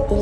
दोस्तों,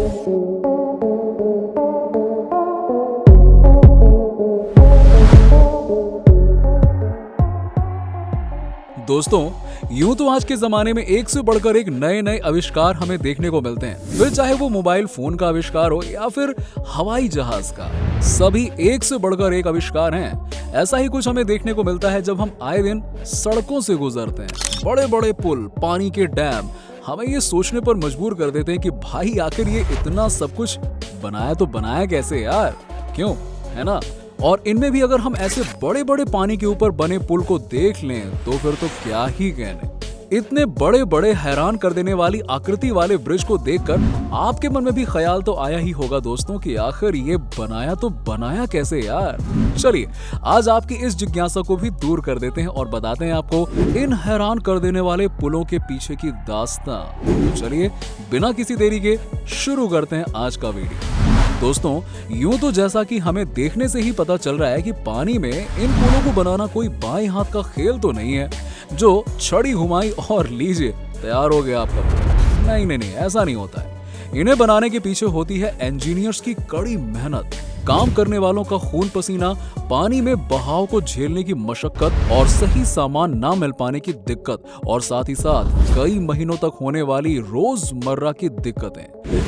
यूं तो आज के जमाने में एक से बढ़कर एक नए नए आविष्कार हमें देखने को मिलते हैं, फिर चाहे वो मोबाइल फोन का आविष्कार हो या फिर हवाई जहाज का। सभी एक से बढ़कर एक आविष्कार हैं। ऐसा ही कुछ हमें देखने को मिलता है जब हम आए दिन सड़कों से गुजरते हैं। बड़े बड़े पुल, पानी के डैम हमें ये सोचने पर मजबूर कर देते हैं कि भाई आखिर ये इतना सब कुछ बनाया तो बनाया कैसे यार, क्यों, है ना। और इनमें भी अगर हम ऐसे बड़े बड़े पानी के ऊपर बने पुल को देख लें तो फिर तो क्या ही कहने। इतने बड़े बड़े हैरान कर देने वाली आकृति वाले ब्रिज को देखकर आपके मन में भी ख्याल तो आया ही होगा दोस्तों कि आखिर ये बनाया तो बनाया कैसे यार। चलिए आज आपकी इस जिज्ञासा को भी दूर कर देते हैं और बताते हैं आपको इन हैरान कर देने वाले पुलों के पीछे की दास्तां। तो चलिए बिना किसी देरी के शुरू करते हैं आज का वीडियो। दोस्तों, यूं तो जैसा कि हमें देखने से ही पता चल रहा है कि पानी में इन पुलों को बनाना कोई बाएं हाथ का खेल तो नहीं है, जो छड़ी घुमाई और लीजिए तैयार हो गया आपका पुल। नहीं, ऐसा नहीं होता है। इन्हें बनाने के पीछे होती है इंजीनियर्स की कड़ी मेहनत, काम करने वालों का खून पसीना, पानी में बहाव को झेलने की मशक्कत और सही सामान ना मिल पाने की दिक्कत, और साथ ही साथ कई महीनों तक होने वाली रोजमर्रा की दिक्कतें,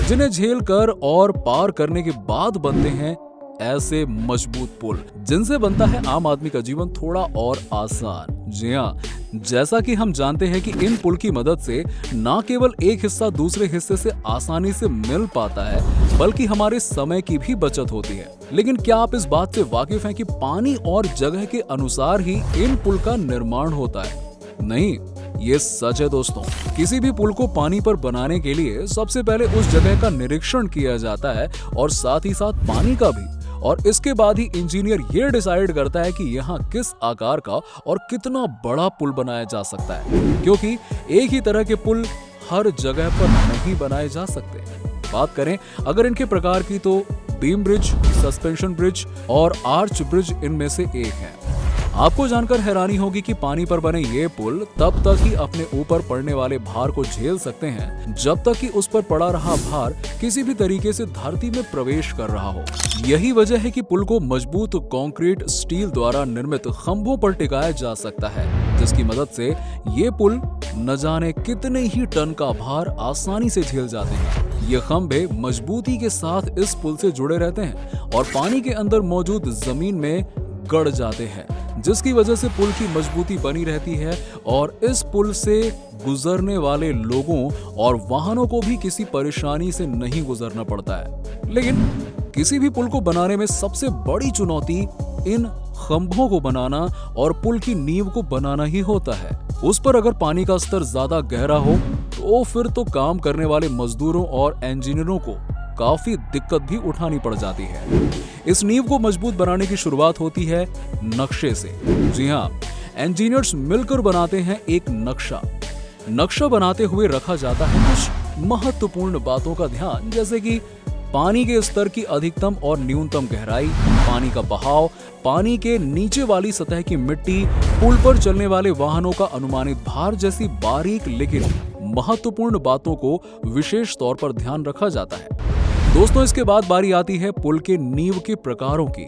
जिन्हें झेल कर और पार करने के बाद बनते हैं ऐसे मजबूत पुल, जिनसे बनता है आम आदमी का जीवन थोड़ा और आसान। जी हाँ, जैसा कि हम जानते हैं कि इन पुल की मदद से न केवल एक हिस्सा दूसरे हिस्से से आसानी से मिल पाता है, बल्कि हमारे समय की भी बचत होती है। लेकिन क्या आप इस बात से वाकिफ हैं कि पानी और जगह के अनुसार ही इन पुल का निर्माण होता है? नहीं, ये सच है दोस्तों। किसी भी पुल को पानी पर बनाने के लिए सबसे पहले उस जगह का निरीक्षण किया जाता है और साथ ही साथ पानी का भी, और इसके बाद ही इंजीनियर ये डिसाइड करता है कि यहाँ किस आकार का और कितना बड़ा पुल बनाया जा सकता है, क्योंकि एक ही तरह के पुल हर जगह पर नहीं बनाए जा सकते। बात करें अगर इनके प्रकार की तो बीम ब्रिज, सस्पेंशन ब्रिज और आर्च ब्रिज इनमें से एक है। आपको जानकर हैरानी होगी कि पानी पर बने ये पुल तब तक ही अपने ऊपर पड़ने वाले भार को झेल सकते हैं जब तक कि उस पर पड़ा रहा भार किसी भी तरीके से धरती में प्रवेश कर रहा हो। यही वजह है कि पुल को मजबूत कंक्रीट स्टील द्वारा निर्मित खंभों पर टिकाया जा सकता है, जिसकी मदद से ये पुल न जाने कितने ही टन का भार आसानी से झेल जाते हैं। ये खंभे मजबूती के साथ इस पुल से जुड़े रहते हैं और पानी के अंदर मौजूद जमीन में गड़ जाते हैं, जिसकी वजह से पुल की मजबूती बनी रहती है और इस पुल से गुजरने वाले लोगों और वाहनों को भी किसी परेशानी से नहीं गुजरना पड़ता है। लेकिन किसी भी पुल को बनाने में सबसे बड़ी चुनौती इन खंभों को बनाना और पुल की नींव को बनाना ही होता है। उस पर अगर पानी का स्तर ज्यादा गहरा हो तो फिर तो काम करने वाले मजदूरों और इंजीनियरों को काफी दिक्कत भी उठानी पड़ जाती है। इस नींव को मजबूत बनाने की शुरुआत होती है नक्शे से। जी हाँ, इंजीनियर्स मिलकर बनाते हैं एक नक्शा। नक्शा बनाते हुए रखा जाता है कुछ महत्वपूर्ण बातों का ध्यान, जैसे कि पानी के स्तर की अधिकतम और न्यूनतम गहराई, पानी का बहाव, पानी के नीचे वाली सतह की मिट्टी, पुल पर चलने वाले वाहनों का अनुमानित भार जैसी बारीक लेकिन महत्वपूर्ण बातों को विशेष तौर पर ध्यान रखा जाता है। दोस्तों, इसके बाद बारी आती है पुल के नींव के प्रकारों की।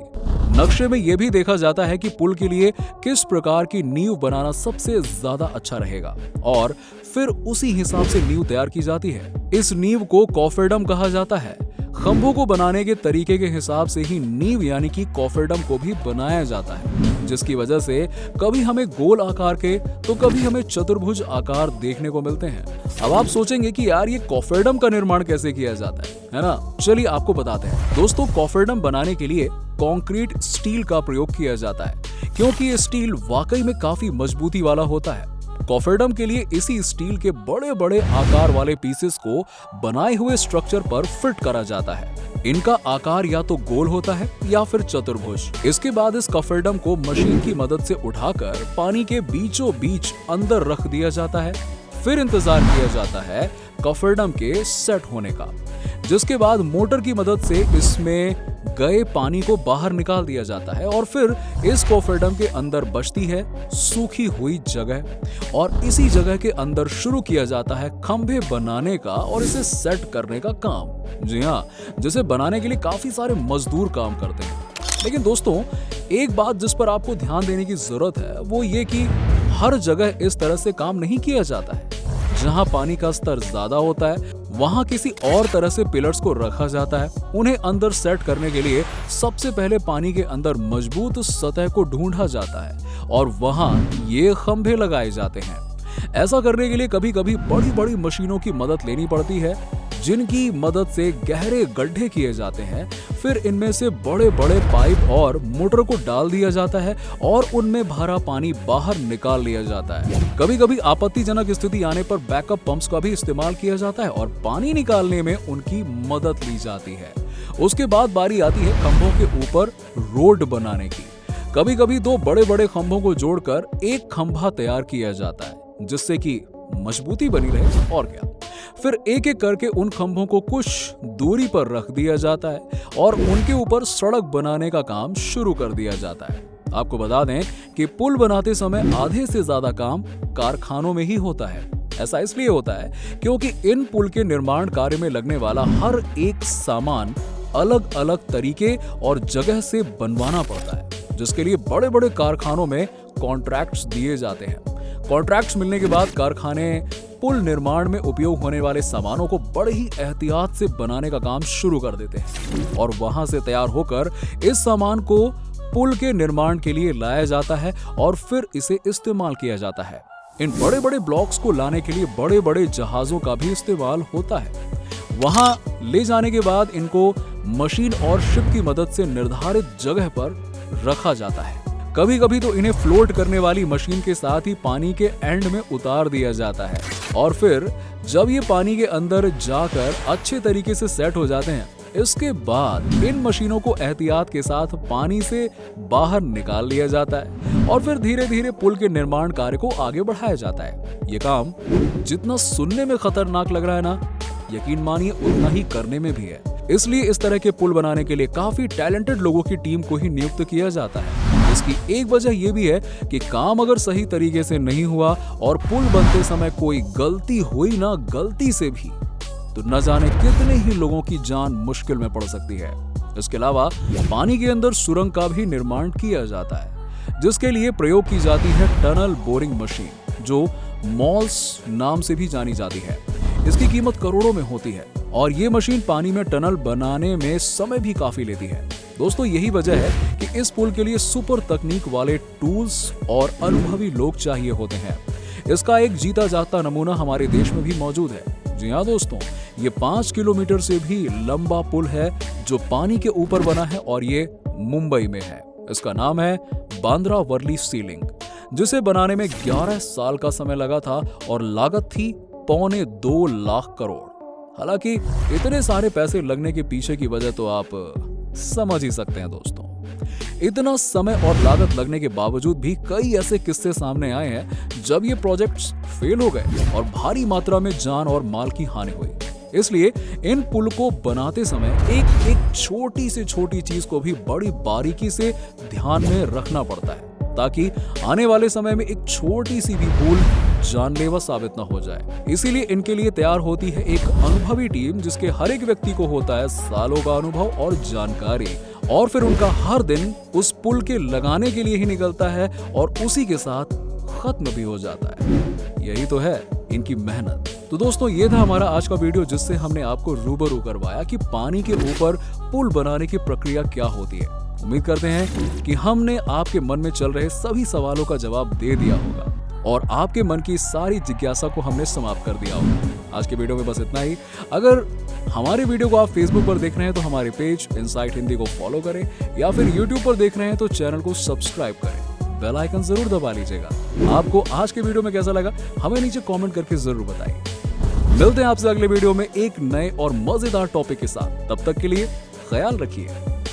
नक्शे में यह भी देखा जाता है कि पुल के लिए किस प्रकार की नींव बनाना सबसे ज्यादा अच्छा रहेगा और फिर उसी हिसाब से नींव तैयार की जाती है। इस नींव को कॉफेडम कहा जाता है। खंभों को बनाने के तरीके के हिसाब से ही नींव यानी कि कॉफेडम को भी बनाया जाता है, जिसकी वजह से कभी हमें गोल आकार के तो कभी हमें चतुर्भुज आकार देखने को मिलते हैं। अब आप सोचेंगे कि यार ये कॉफेडम का निर्माण कैसे किया जाता है ना? चलिए आपको बताते हैं। दोस्तों, कॉफेडम बनाने के लिए कंक्रीट स्टील का प्रयोग किया जाता है, क्योंकि ये स्टील वाकई में काफी मजबूती वाला होता है। कॉफेडम के लिए इसी स्टील के बड़े बड़े आकार वाले पीसेस को बनाए हुए स्ट्रक्चर पर फिट करा जाता है। इनका आकार या तो गोल होता है या फिर चतुर्भुज। इसके बाद इस कॉफेडम को मशीन की मदद से उठाकर पानी के बीचों बीच अंदर रख दिया जाता है। फिर इंतजार किया जाता है कॉफेडम के सेट होने का। जिसके बाद मोटर की मदद से इसमें गए पानी को बाहर निकाल दिया जाता है और फिर इस कोफरडम के अंदर बचती है सूखी हुई जगह और इसी जगह के अंदर शुरू किया जाता है खंभे बनाने का और इसे सेट करने का काम। जी हाँ, जिसे बनाने के लिए काफी सारे मजदूर काम करते हैं। लेकिन दोस्तों, एक बात जिस पर आपको ध्यान देने की जरूरत है वो ये कि हर जगह इस तरह से काम नहीं किया जाता है। जहां पानी का स्तर ज्यादा होता है वहां किसी और तरह से पिलर्स को रखा जाता है। उन्हें अंदर सेट करने के लिए सबसे पहले पानी के अंदर मजबूत सतह को ढूंढा जाता है और वहां ये खंभे लगाए जाते हैं। ऐसा करने के लिए कभी कभी बड़ी बड़ी मशीनों की मदद लेनी पड़ती है, जिनकी मदद से गहरे गड्ढे किए जाते हैं। फिर इनमें से बड़े बड़े पाइप और मोटर को डाल दिया जाता है और उनमें भरा पानी बाहर निकाल लिया जाता है। कभी कभी आपत्तिजनक स्थिति आने पर बैकअप पंप्स का भी इस्तेमाल किया जाता है और पानी निकालने में उनकी मदद ली जाती है। उसके बाद बारी आती है खंभों के ऊपर रोड बनाने की। कभी कभी दो बड़े बड़े खंभों को जोड़कर एक खंभा तैयार किया जाता है, जिससे कि मजबूती बनी रहे। और क्या, फिर एक एक करके उन खंभों को कुछ दूरी पर रख दिया जाता है और उनके ऊपर सड़क बनाने का काम शुरू कर दिया जाता है। आपको बता दें कि पुल बनाते समय आधे से ज्यादा काम कारखानों में ही होता है। ऐसा इसलिए होता है क्योंकि इन पुल के निर्माण कार्य में लगने वाला हर एक सामान अलग अलग तरीके और जगह से बनवाना पड़ता है, जिसके लिए बड़े बड़े कारखानों में कॉन्ट्रैक्ट्स दिए जाते हैं। कॉन्ट्रैक्ट्स मिलने के बाद कारखाने पुल निर्माण में उपयोग होने वाले सामानों को बड़े ही एहतियात से बनाने का काम शुरू कर देते हैं और वहां से तैयार होकर इस सामान को पुल के निर्माण के लिए लाया जाता है और फिर इसे इस्तेमाल किया जाता है। इन बड़े बड़े ब्लॉक्स को लाने के लिए बड़े बड़े जहाजों का भी इस्तेमाल होता है। वहां ले जाने के बाद इनको मशीन और शिप की मदद से निर्धारित जगह पर रखा जाता है। कभी कभी तो इन्हें फ्लोट करने वाली मशीन के साथ ही पानी के एंड में उतार दिया जाता है और फिर जब ये पानी के अंदर जाकर अच्छे तरीके से सेट हो जाते हैं, इसके बाद इन मशीनों को एहतियात के साथ पानी से बाहर निकाल लिया जाता है और फिर धीरे धीरे पुल के निर्माण कार्य को आगे बढ़ाया जाता है। ये काम जितना सुनने में खतरनाक लग रहा है ना, यकीन मानिए उतना ही करने में भी है। इसलिए इस तरह के पुल बनाने के लिए काफी टैलेंटेड लोगों की टीम को ही नियुक्त किया जाता है। इसकी एक वजह यह भी है कि काम अगर सही तरीके से नहीं हुआ और पुल बनते समय कोई गलती हुई ना गलती से भी, तो न जाने कितने ही लोगों की जान मुश्किल में पड़ सकती है। इसके अलावा पानी के अंदर सुरंग का भी निर्माण किया जाता है, जिसके लिए प्रयोग की जाती है टनल बोरिंग मशीन, जो मॉल्स नाम से भी जानी जाती है। इसकी कीमत करोड़ों में होती है और ये मशीन पानी में टनल बनाने में समय भी काफी लेती है। दोस्तों, यही वजह है कि इस पुल के लिए सुपर तकनीक वाले टूल्स और अनुभवी लोग चाहिए होते हैं। इसका एक जीता जागता नमूना हमारे देश में भी मौजूद है। जी हाँ दोस्तों, ये 5 किलोमीटर से भी लंबा पुल है जो पानी के ऊपर बना है और ये मुंबई में है। इसका नाम है बांद्रा वर्ली सी लिंक, जिसे बनाने में 11 साल का समय लगा था और लागत थी 2.25 लाख करोड़। हालांकि इतने सारे पैसे लगने के पीछे की वजह तो आप समझ ही सकते हैं दोस्तों। इतना समय और लागत लगने के बावजूद भी कई ऐसे किस्से सामने आए हैं जब ये प्रोजेक्ट्स फेल हो गए और भारी मात्रा में जान और माल की हानि हुई। इसलिए इन पुल को बनाते समय एक एक छोटी से छोटी चीज को भी बड़ी बारीकी से ध्यान में रखना पड़ता है, ताकि आने वाले समय में एक छोटी सी भी भूल जानलेवा साबित न हो जाए। इसीलिए इनके लिए तैयार होती है एक अनुभवी टीम, जिसके हर एक व्यक्ति को होता है सालों का अनुभव और जानकारी, और फिर उनका हर दिन उस पुल के लगाने के लिए ही निकलता है और उसी के साथ खत्म भी हो जाता है। यही तो है इनकी मेहनत। तो दोस्तों, ये था हमारा आज का वीडियो, जिससे हमने आपको रूबरू करवाया कि पानी के ऊपर पुल बनाने की प्रक्रिया क्या होती है। उम्मीद करते हैं कि हमने आपके मन में चल रहे सभी सवालों का जवाब दे दिया होगा और आपके मन की सारी जिज्ञासा को हमने समाप्त कर दिया होगा। आज के वीडियो में बस इतना ही। अगर हमारे वीडियो को आप फेसबुक पर देख रहे हैं तो हमारे पेज इनसाइट हिंदी को फॉलो करें, या फिर यूट्यूब पर देख रहे हैं तो चैनल को सब्सक्राइब करें। बेल आइकन जरूर दबा लीजिएगा। आपको आज के वीडियो में कैसा लगा हमें नीचे कमेंट करके जरूर बताइए। मिलते हैं आपसे अगले वीडियो में एक नए और मजेदार टॉपिक के साथ। तब तक के लिए ख्याल रखिए।